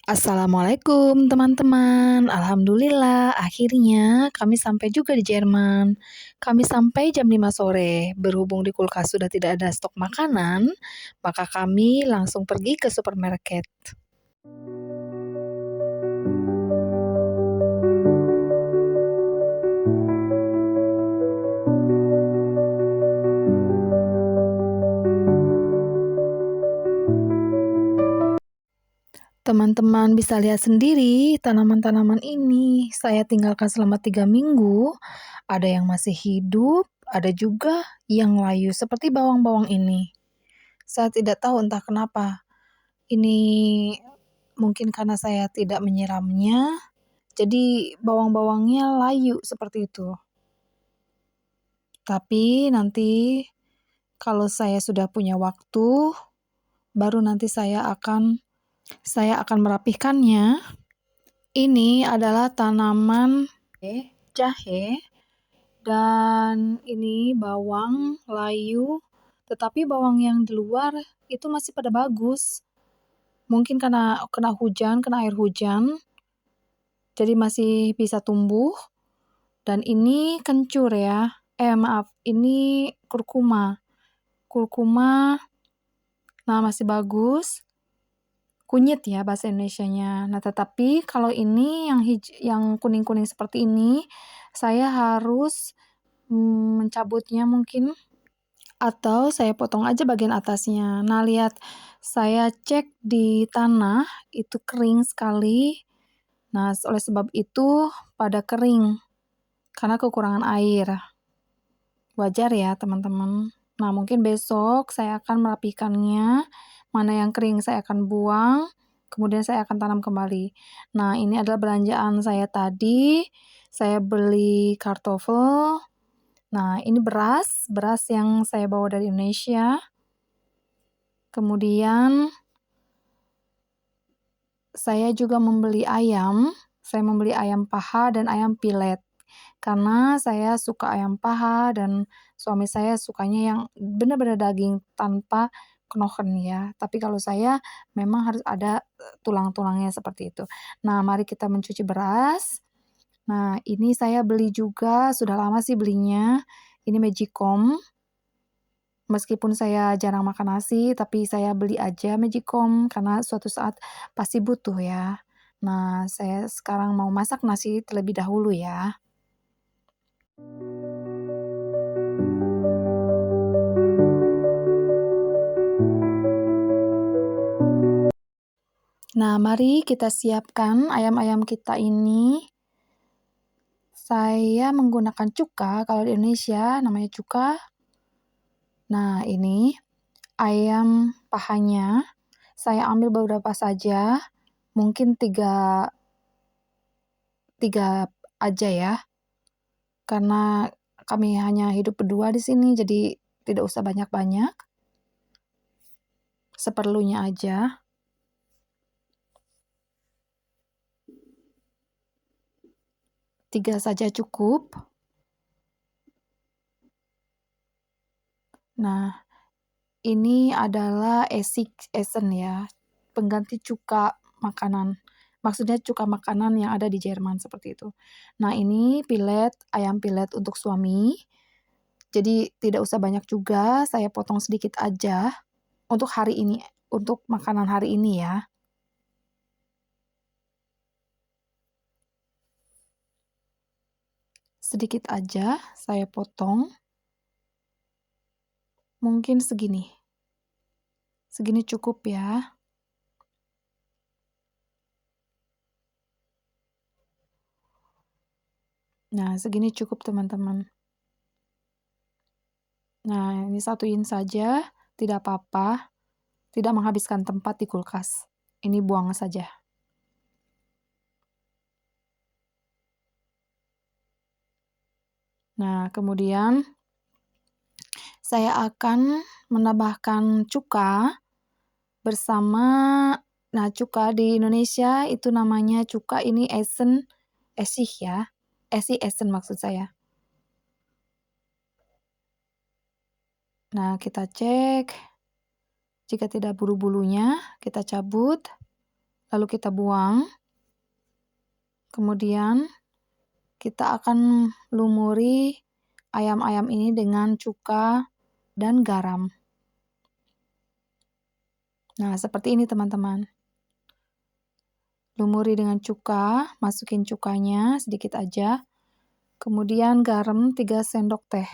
Assalamualaikum teman-teman. Alhamdulillah akhirnya kami sampai juga di Jerman. Kami sampai jam 5 sore. Berhubung di kulkas sudah tidak ada stok makanan, maka kami langsung pergi ke supermarket. Teman-teman bisa lihat sendiri tanaman-tanaman ini. Saya tinggalkan selama 3 minggu. Ada yang masih hidup, ada juga yang layu seperti bawang-bawang ini. Saya tidak tahu entah kenapa. Ini mungkin karena saya tidak menyiramnya, jadi bawang-bawangnya layu seperti itu. Tapi nanti kalau saya sudah punya waktu, baru nanti saya akan merapihkannya. Ini adalah tanaman jahe dan ini bawang layu, tetapi bawang yang di luar itu masih pada bagus. Mungkin karena kena air hujan, jadi masih bisa tumbuh. Dan ini kencur ya. Ini kurkuma. Nah, masih bagus. Kunyit ya bahasa Indonesianya. Nah, tetapi kalau ini yang kuning-kuning seperti ini, saya harus mencabutnya mungkin, atau saya potong aja bagian atasnya. Nah, lihat, saya cek di tanah, itu kering sekali. Nah, oleh sebab itu pada kering, karena kekurangan air. Wajar ya, teman-teman. Nah, mungkin besok saya akan merapikannya. Mana yang kering saya akan buang, kemudian saya akan tanam kembali. Nah, ini adalah belanjaan saya tadi. Saya beli kartoffel. Nah, ini beras yang saya bawa dari Indonesia. Kemudian saya juga membeli ayam. Saya membeli ayam paha dan ayam pilet. Karena saya suka ayam paha dan suami saya sukanya yang benar-benar daging tanpa knochen ya. Tapi kalau saya memang harus ada tulang-tulangnya seperti itu. Nah, mari kita mencuci beras. Nah, ini saya beli juga, sudah lama sih belinya. Ini Magicom. Meskipun saya jarang makan nasi, tapi saya beli aja Magicom karena suatu saat pasti butuh ya. Nah, saya sekarang mau masak nasi terlebih dahulu ya. Nah, mari kita siapkan ayam-ayam kita ini. Saya menggunakan cuka, kalau di Indonesia namanya cuka. Nah, ini ayam pahanya. Saya ambil beberapa saja, mungkin tiga aja ya. Karena kami hanya hidup berdua di sini, jadi tidak usah banyak-banyak. Seperlunya aja. Tiga saja cukup. Nah, ini adalah Esen ya, pengganti cuka makanan. Maksudnya cuka makanan yang ada di Jerman seperti itu. Nah, ini ayam pilet untuk suami. Jadi tidak usah banyak juga, saya potong sedikit aja untuk hari ini, untuk makanan hari ini ya. Sedikit aja saya potong. Mungkin segini. Segini cukup ya. Nah, segini cukup teman-teman. Nah, ini satuin saja, tidak apa-apa. Tidak menghabiskan tempat di kulkas. Ini buang saja. Nah, kemudian saya akan menambahkan cuka bersama, nah cuka di Indonesia itu namanya cuka ini esih ya. Esen maksud saya. Nah, kita cek. Jika tidak bulu-bulunya, kita cabut. lalu kita buang. Kemudian kita akan lumuri ayam-ayam ini dengan cuka dan garam. Nah, seperti ini teman-teman. Lumuri dengan cuka, masukin cukanya sedikit aja. Kemudian garam 3 sendok teh.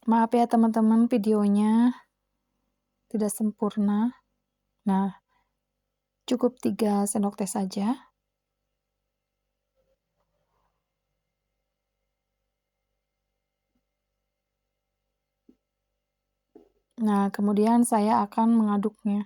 Maaf ya teman-teman, videonya tidak sempurna. Nah, cukup 3 sendok teh saja. Nah, kemudian saya akan mengaduknya.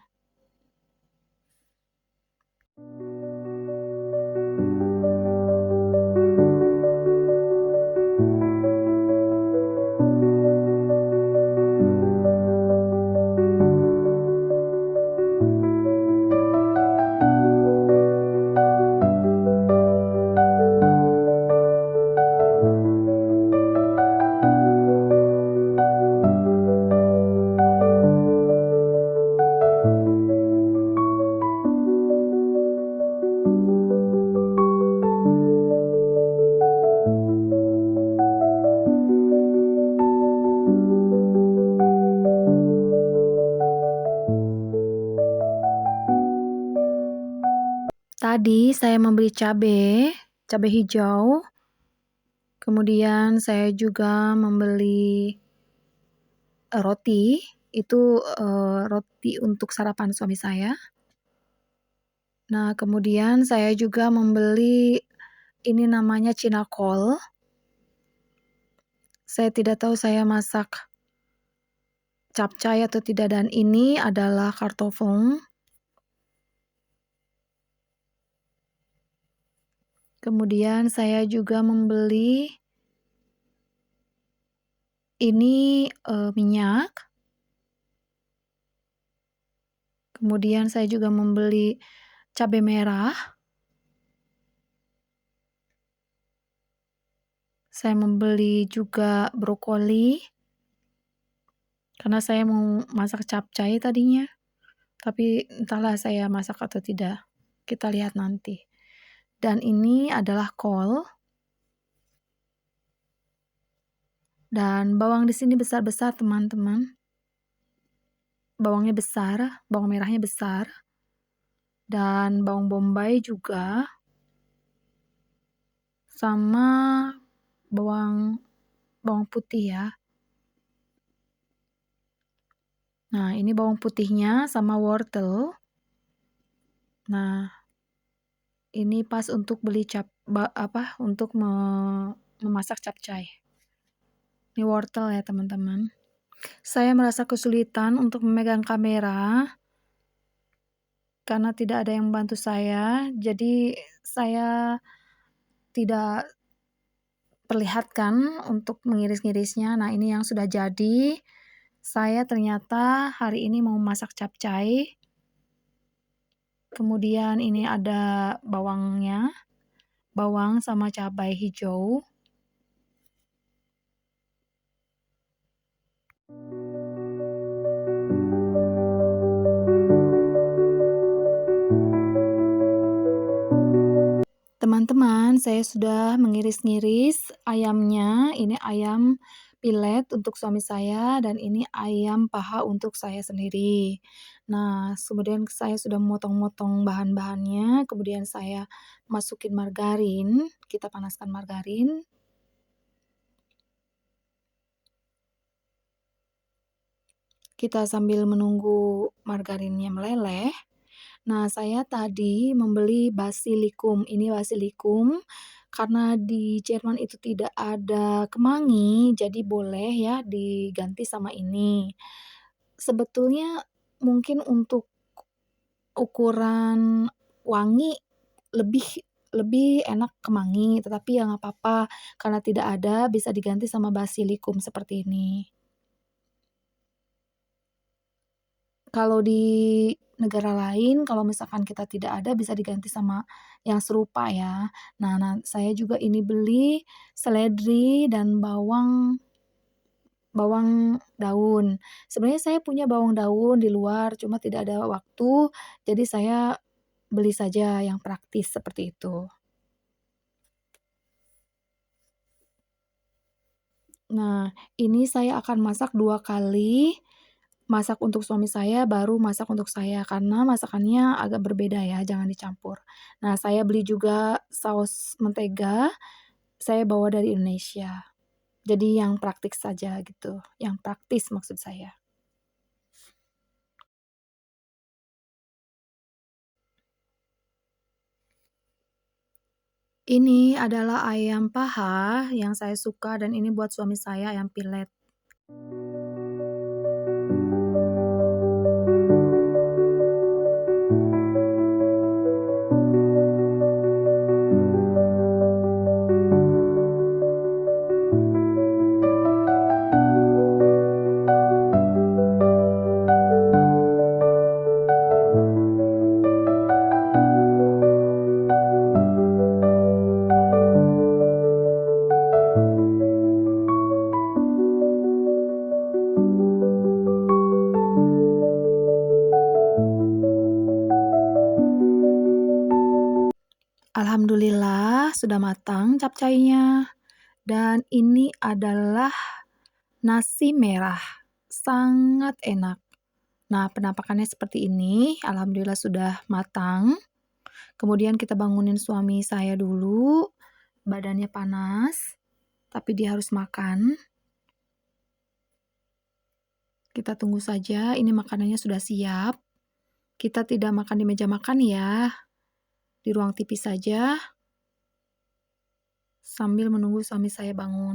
Tadi saya membeli cabai hijau. Kemudian saya juga membeli roti. Itu roti untuk sarapan suami saya. Nah, kemudian saya juga membeli ini namanya cinakol. Saya tidak tahu saya masak capcay atau tidak, dan ini adalah kartofel. Kemudian saya juga membeli ini minyak. Kemudian saya juga membeli cabai merah. Saya membeli juga brokoli. Karena saya mau masak capcay tadinya. Tapi entahlah saya masak atau tidak. Kita lihat nanti. Dan ini adalah kol. Dan bawang di sini besar-besar teman-teman. Bawangnya besar, bawang merahnya besar. Dan bawang bombay juga. Sama bawang putih ya. Nah, ini bawang putihnya sama wortel. Nah, ini pas untuk beli untuk memasak capcay. Ini wortel ya teman-teman. Saya merasa kesulitan untuk memegang kamera karena tidak ada yang membantu saya. Jadi saya tidak perlihatkan untuk mengiris-ngirisnya. Nah, ini yang sudah jadi. Saya ternyata hari ini mau masak capcay. Kemudian ini ada bawangnya. Bawang sama cabai hijau. Teman-teman, saya sudah mengiris-ngiris ayamnya. Ini ayam pilet untuk suami saya dan ini ayam paha untuk saya sendiri. Nah, kemudian saya sudah memotong-motong bahan-bahannya. Kemudian saya masukin margarin. Kita panaskan margarin. Kita sambil menunggu margarinnya meleleh. Nah, saya tadi membeli basilikum. Ini basilikum karena di Jerman itu tidak ada kemangi, jadi boleh ya diganti sama ini. Sebetulnya mungkin untuk ukuran wangi lebih lebih enak kemangi, tetapi ya nggak apa-apa karena tidak ada bisa diganti sama basilikum seperti ini. Kalau di negara lain, kalau misalkan kita tidak ada bisa diganti sama yang serupa ya. Nah, saya juga ini beli seledri dan bawang bawang daun. Sebenarnya saya punya bawang daun di luar, cuma tidak ada waktu, jadi saya beli saja yang praktis seperti itu. Nah, ini saya akan masak 2 kali, masak untuk suami saya, baru masak untuk saya, karena masakannya agak berbeda ya, jangan dicampur. Nah, saya beli juga saus mentega, saya bawa dari Indonesia. Jadi yang praktis saja gitu, yang praktis maksud saya. Ini adalah ayam paha yang saya suka dan ini buat suami saya ayam pilet. Alhamdulillah sudah matang capcaynya. Dan ini adalah nasi merah, sangat enak. Nah, penampakannya seperti ini, alhamdulillah sudah matang. Kemudian kita bangunin suami saya dulu, badannya panas, tapi dia harus makan. Kita tunggu saja, ini makanannya sudah siap. Kita tidak makan di meja makan ya, di ruang TV saja, sambil menunggu suami saya bangun.